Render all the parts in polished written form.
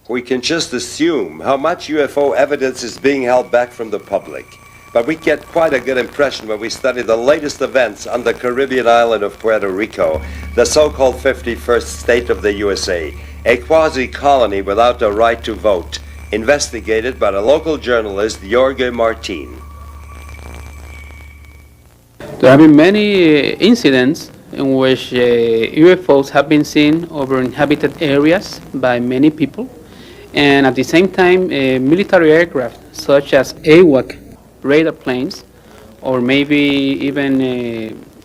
we can just assume how much UFO evidence is being held back from the public. But we get quite a good impression when we study the latest events on the Caribbean island of Puerto Rico, the so-called 51st state of the USA, a quasi-colony without the right to vote, investigated by the local journalist Jorge Martin. There have been many incidents in which UFOs have been seen over inhabited areas by many people, and at the same time military aircraft such as AWAC radar planes, or maybe even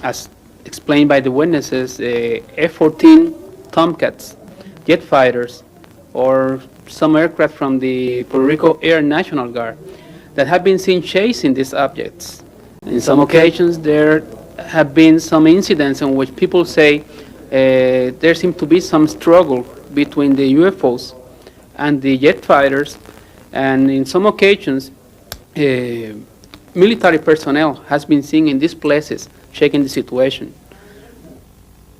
as explained by the witnesses, F-14 Tomcats, jet fighters, or some aircraft from the Puerto Rico Air National Guard that have been seen chasing these objects. In some occasions there have been some incidents in which people say there seems to be some struggle between the UFOs and the jet fighters, and in some occasions military personnel has been seen in these places checking the situation.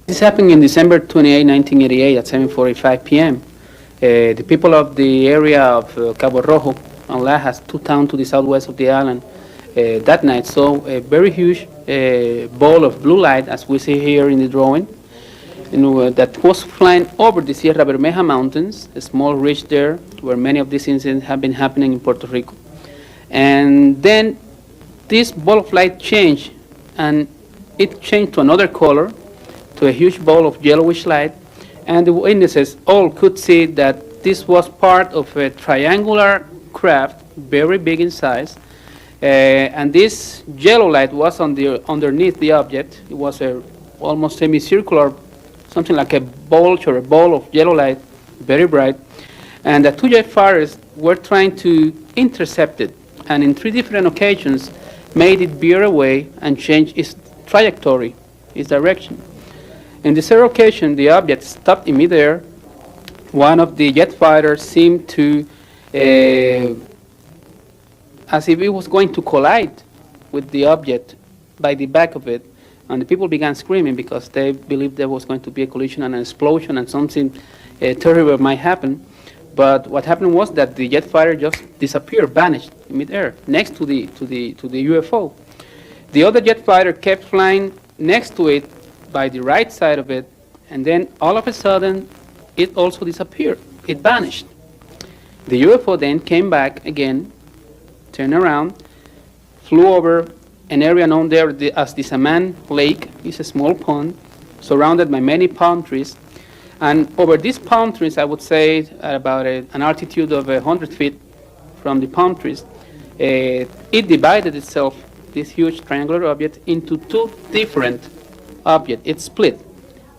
This happened in December 28, 1988 at 7:45 p.m. The people of the area of Cabo Rojo and Lajas, two towns to the southwest of the island, that night saw a very huge ball of blue light, as we see here in the drawing, that was flying over the Sierra Bermeja Mountains, a small ridge there where many of these incidents have been happening in Puerto Rico. And then this ball of light changed, and it changed to another color, to a huge ball of yellowish light, and the witnesses all could see that this was part of a triangular craft, very big in size, and this yellow light was underneath the object. It was a almost semicircular, something like a bulge or a ball of yellow light, very bright, and the two jet fighters were trying to intercept it, and in three different occasions made it veer away and change its trajectory, its direction. In the third occasion, the object stopped in midair. One of the jet fighters seemed to, as if it was going to collide with the object by the back of it, and the people began screaming because they believed there was going to be a collision and an explosion and something terrible might happen. But what happened was that the jet fighter just disappeared, vanished in midair, next to the UFO. The other jet fighter kept flying next to it, by the right side of it, and then all of a sudden it also disappeared. It vanished. The UFO then came back again, turned around, flew over an area known there as the Saman Lake. It's a small pond surrounded by many palm trees, and over these palm trees, I would say at about an altitude of 100 feet from the palm trees, it divided itself, this huge triangular object, into two different object. It split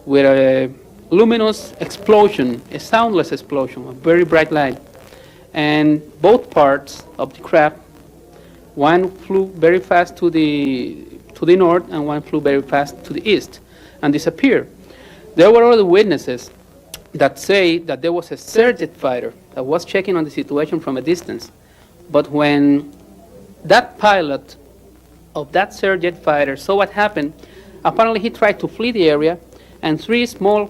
with a luminous explosion, a soundless explosion, a very bright light. And both parts of the craft, one flew very fast to the north and one flew very fast to the east and disappeared. There were other witnesses that say that there was a third jet fighter that was checking on the situation from a distance. But when that pilot of that third jet fighter saw what happened, apparently he tried to flee the area, and three small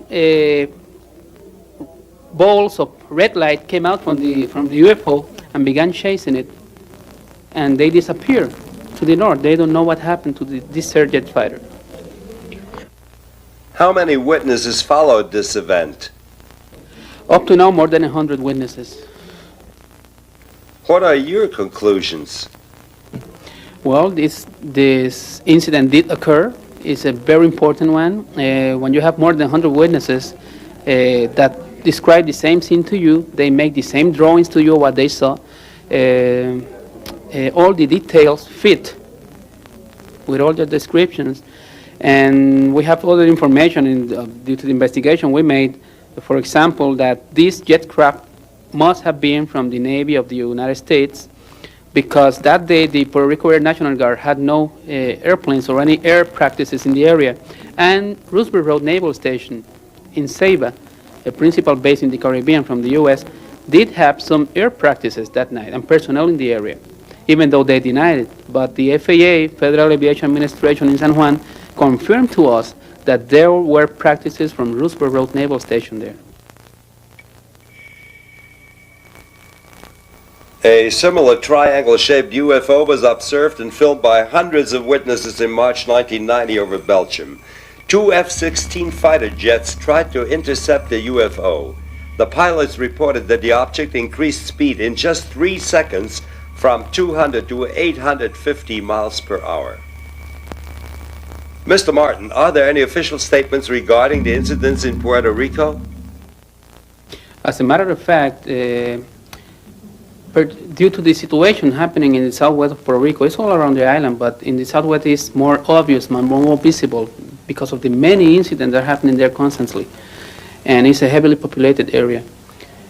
balls of red light came out from the UFO and began chasing it, and they disappeared to the north. They don't know what happened to this third jet fighter. How many witnesses followed this event? Up to now, more than 100 witnesses. What are your conclusions? Well, this incident did occur. It's a very important one. When you have more than 100 witnesses that describe the same scene to you, they make the same drawings to you, what they saw. All the details fit with all the descriptions. And we have other information due to the investigation we made. For example, that this jet craft must have been from the Navy of the United States, because that day the Puerto Rico Air National Guard had no airplanes or any air practices in the area. And Roosevelt Road Naval Station in Ceiba, a principal base in the Caribbean from the U.S., did have some air practices that night and personnel in the area, even though they denied it. But the FAA, Federal Aviation Administration in San Juan, confirmed to us that there were practices from Roosevelt Road Naval Station there. A similar triangle-shaped UFO was observed and filmed by hundreds of witnesses in March 1990 over Belgium. Two F-16 fighter jets tried to intercept the UFO. The pilots reported that the object increased speed in just 3 seconds from 200 to 850 miles per hour. Mr. Martin, are there any official statements regarding the incidents in Puerto Rico? As a matter of fact, due to the situation happening in the southwest of Puerto Rico, it's all around the island, but in the southwest it's more obvious, more visible because of the many incidents that are happening there constantly. And it's a heavily populated area.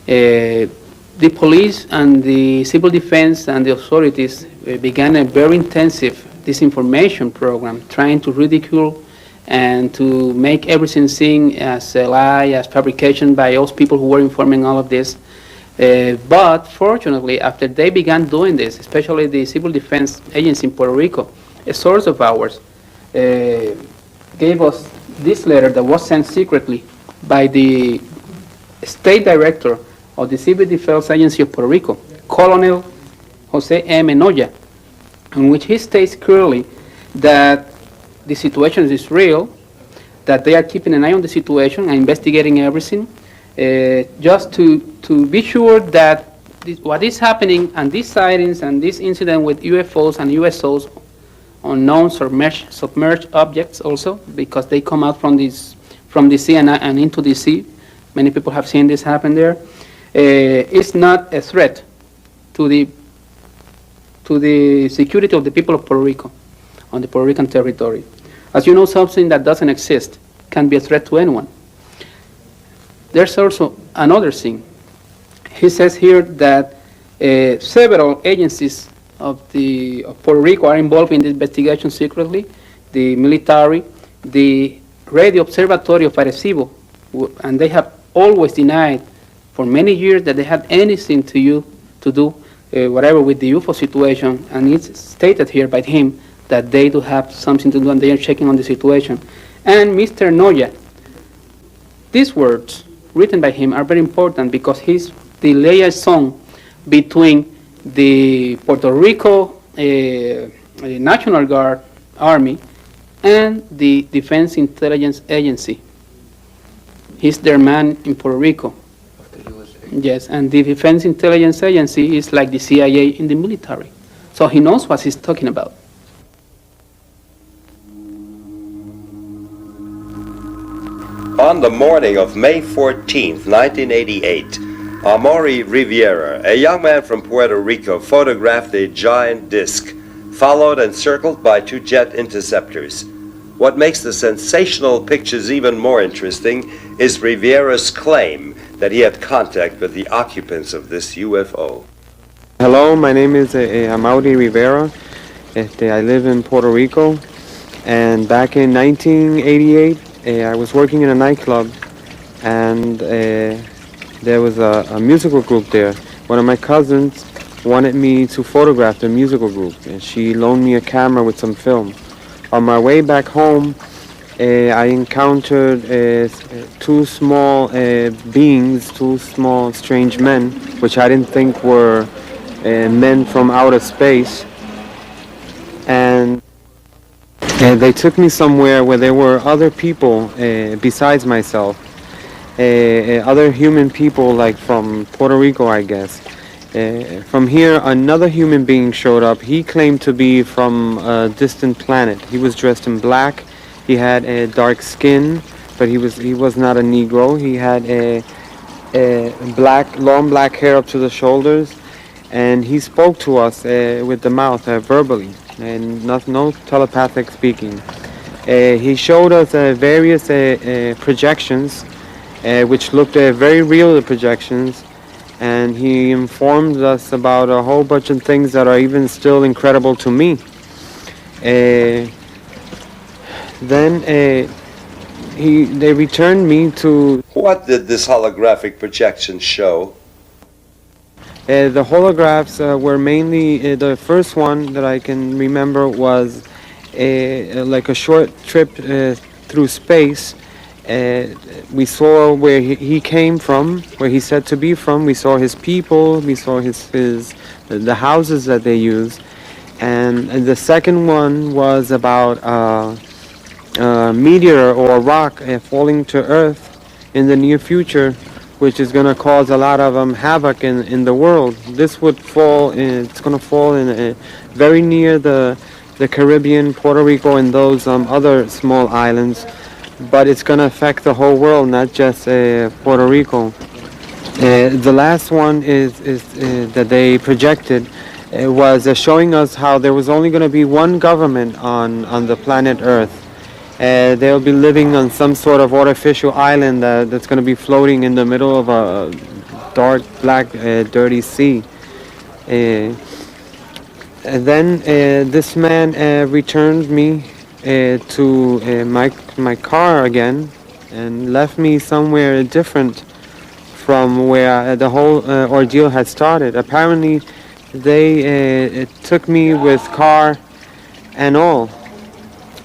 The police and the civil defense and the authorities began a very intensive disinformation program, trying to ridicule and to make everything seem as a lie, as fabrication by those people who were informing all of this. But fortunately, after they began doing this, especially the Civil Defense Agency in Puerto Rico, a source of ours gave us this letter that was sent secretly by the State Director of the Civil Defense Agency of Puerto Rico, Colonel Jose M. Enoya, in which he states clearly that the situation is real, that they are keeping an eye on the situation and investigating everything, just to be sure that what is happening and these sightings and this incident with UFOs and USOs, unknown submerged objects also, because they come out from the sea and into the sea. Many people have seen this happen there. It's not a threat to the security of the people of Puerto Rico on the Puerto Rican territory. As you know, something that doesn't exist can be a threat to anyone. There's also another thing. He says here that several agencies of Puerto Rico are involved in the investigation secretly, the military, the radio observatory of Arecibo, and they have always denied for many years that they had anything to do whatever with the UFO situation, and it's stated here by him that they do have something to do and they are checking on the situation. And Mr. Noya, these words written by him are very important because he's the liaison between the Puerto Rico National Guard Army and the Defense Intelligence Agency. He's their man in Puerto Rico. Yes, and the Defense Intelligence Agency is like the CIA in the military. So he knows what he's talking about. On the morning of May 14th, 1988, Amaury Riviera, a young man from Puerto Rico, photographed a giant disc, followed and circled by two jet interceptors. What makes the sensational pictures even more interesting is Riviera's claim that he had contact with the occupants of this UFO. Hello, my name is Amaury Rivera. I live in Puerto Rico, and back in 1988, I was working in a nightclub, and there was a musical group there. One of my cousins wanted me to photograph the musical group, and she loaned me a camera with some film. On my way back home, I encountered two small beings, two small strange men, which I didn't think were men from outer space. And they took me somewhere where there were other people besides myself, other human people, like from Puerto Rico, I guess. From here, another human being showed up. He claimed to be from a distant planet. He was dressed in black. He had a dark skin, but he was not a Negro. He had a long black hair up to the shoulders, and he spoke to us with the mouth, verbally, and no telepathic speaking. He showed us various projections, which looked very real, the projections. And he informed us about a whole bunch of things that are even still incredible to me. Then they returned me to... What did this holographic projection show? The holographs were mainly, the first one that I can remember was like a short trip through space. We saw where he came from, where he said to be from. We saw his people, we saw his the houses that they use. And the second one was about a meteor or a rock falling to Earth in the near future, which is going to cause a lot of havoc in the world. This would fall it's going to fall in very near the Caribbean, Puerto Rico, and those other small islands, but it's going to affect the whole world, not just Puerto Rico. The last one is that they projected was showing us how there was only going to be one government on the planet Earth. They'll be living on some sort of artificial island that's going to be floating in the middle of a dark, black, dirty sea. And then this man returned me to my car again and left me somewhere different from where the whole ordeal had started. Apparently, they took me with car and all.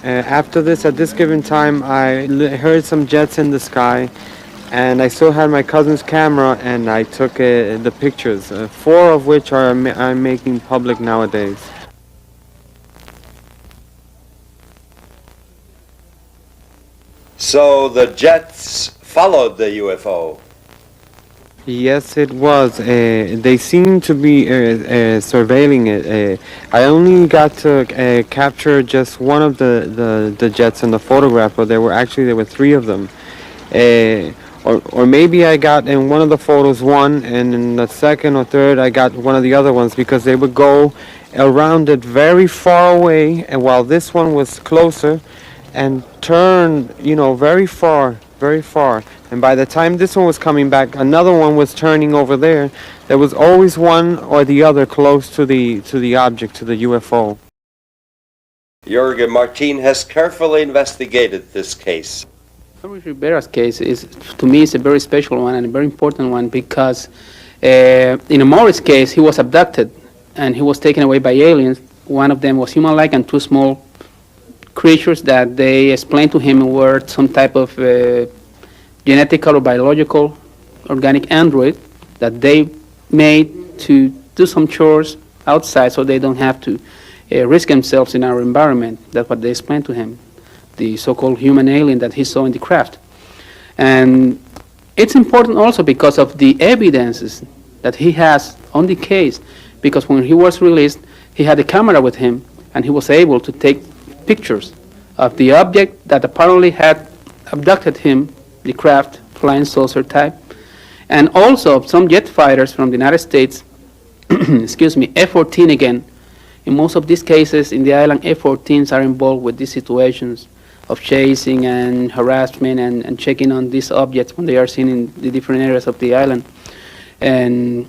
After this, at this given time, I heard some jets in the sky, and I still had my cousin's camera, and I took the pictures, 4 of which I'm making public nowadays. So the jets followed the UFO. Yes, it was. They seem to be surveilling it. I only got to capture just one of the jets in the photograph, but there were 3 of them. Or maybe I got in one of the photos one, and in the second or third I got one of the other ones, because they would go around it very far away, and while this one was closer, and turn, very far. And by the time this one was coming back, another one was turning over there. There was always one or the other close to the object, to the UFO. Jorge Martin has carefully investigated this case. Luis Rivera's case is, to me, is a very special one and a very important one, because in Maury's case, he was abducted and he was taken away by aliens. One of them was human-like, and 2 small creatures that they explained to him were some type of genetical or biological organic android that they made to do some chores outside so they don't have to risk themselves in our environment. That's what they explained to him, the so-called human alien that he saw in the craft. And it's important also because of the evidences that he has on the case, because when he was released, he had a camera with him and he was able to take pictures of the object that apparently had abducted him, the craft, flying saucer type, and also some jet fighters from the United States, excuse me, F-14 again. In most of these cases in the island, F-14s are involved with these situations of chasing and harassment and checking on these objects when they are seen in the different areas of the island. And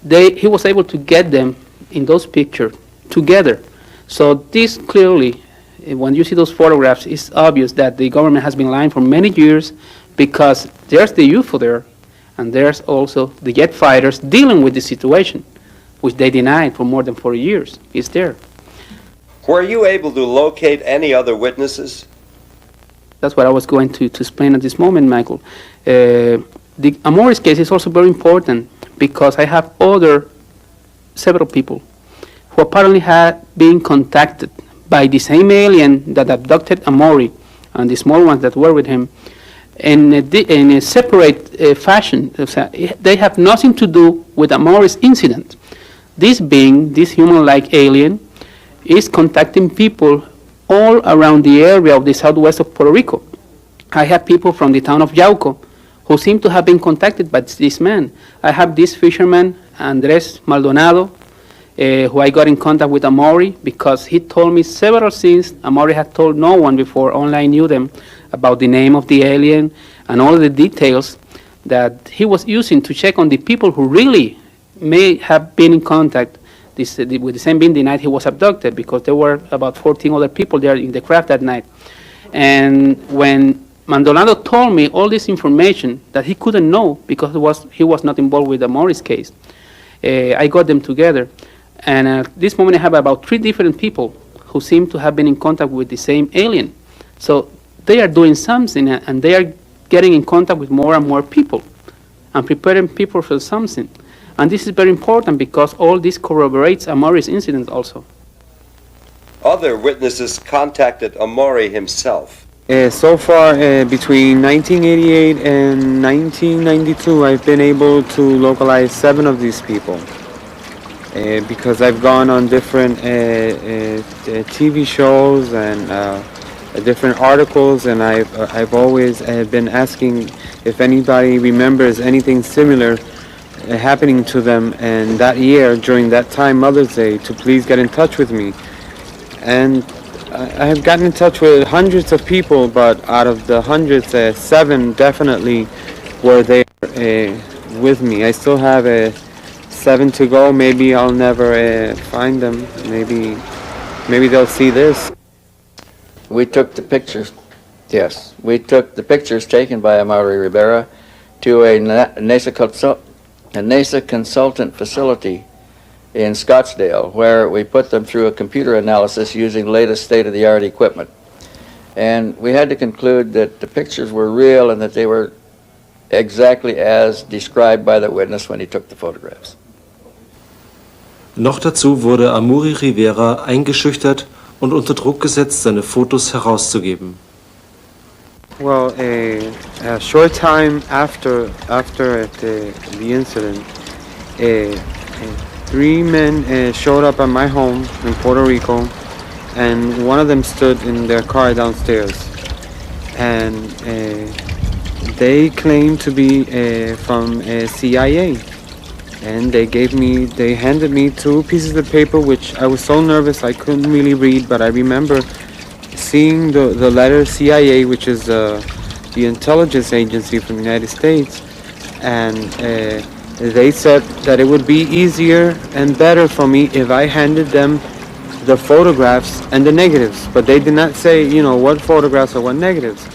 he was able to get them in those pictures together. So this clearly, when you see those photographs, it's obvious that the government has been lying for many years, because there's the UFO there, and there's also the jet fighters dealing with the situation, which they denied for more than 40 years. It's there. Were you able to locate any other witnesses? That's what I was going to explain at this moment, Michael. The Amoris case is also very important, because I have several people who apparently had been contacted by the same alien that abducted Amori and the small ones that were with him in a separate fashion. They have nothing to do with Amori's incident. This being, this human-like alien, is contacting people all around the area of the southwest of Puerto Rico. I have people from the town of Yauco who seem to have been contacted by this man. I have this fisherman, Andres Maldonado, who I got in contact with Amori, because he told me several things Amori had told no one before, only I knew them, about the name of the alien and all the details that he was using to check on the people who really may have been in contact with the same being the night he was abducted, because there were about 14 other people there in the craft that night. And when Maldonado told me all this information that he couldn't know because he was not involved with the Morris case, I got them together. And at this moment I have about 3 different people who seem to have been in contact with the same alien. So they are doing something, and they are getting in contact with more and more people and preparing people for something. And this is very important because all this corroborates Amori's incident also. Other witnesses contacted Amori himself. So far, between 1988 and 1992, I've been able to localize 7 of these people. Because I've gone on different TV shows and different articles, and I've always been asking if anybody remembers anything similar happening to them, and that year, during that time, Mother's Day, to please get in touch with me. And I have gotten in touch with hundreds of people, but out of the hundreds, 7 definitely were there with me. I still have 7 to go. Maybe I'll never find them. Maybe they'll see this. We took the pictures, yes, we took the pictures taken by Amaury Rivera to a NASA consultant facility in Scottsdale, where we put them through a computer analysis using latest state-of-the-art equipment. And we had to conclude that the pictures were real and that they were exactly as described by the witness when he took the photographs. Noch dazu wurde Amaury Rivera eingeschüchtert und unter Druck gesetzt, seine Fotos herauszugeben. Well, a short time after the incident, 3 men showed up at my home in Puerto Rico, and one of them stood in their car downstairs, and they claimed to be from CIA. And they handed me 2 pieces of paper, which I was so nervous I couldn't really read, but I remember seeing the letter CIA, which is the intelligence agency from the United States, and they said that it would be easier and better for me if I handed them the photographs and the negatives, but they did not say, what photographs or what negatives.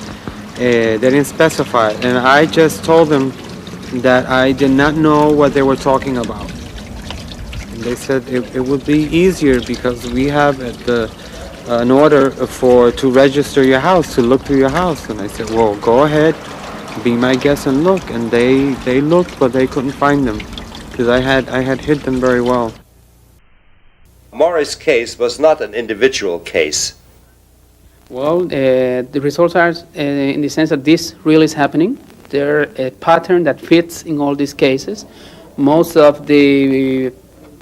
They didn't specify, and I just told them that I did not know what they were talking about. And they said it would be easier because we have an order to register your house, to look through your house. And I said, well, go ahead, be my guest and look. And they looked, but they couldn't find them because I had hid them very well. Amori's case was not an individual case. Well, the results are in the sense that this really is happening. There's a pattern that fits in all these cases. Most of the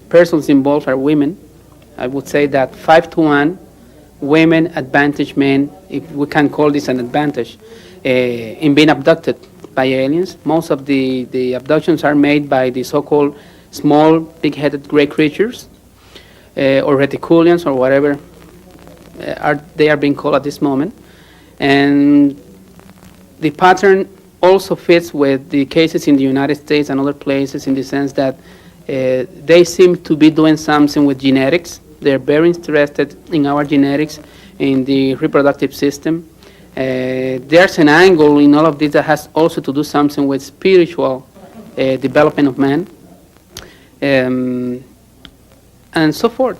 persons involved are women. I would say that 5-to-1, women advantage men, if we can call this an advantage, in being abducted by aliens. Most of the abductions are made by the so-called small, big-headed gray creatures, or reticulians, or whatever they are being called at this moment. And the pattern also fits with the cases in the United States and other places in the sense that they seem to be doing something with genetics. They're very interested in our genetics, in the reproductive system. There's an angle in all of this that has also to do something with spiritual development of man, and so forth.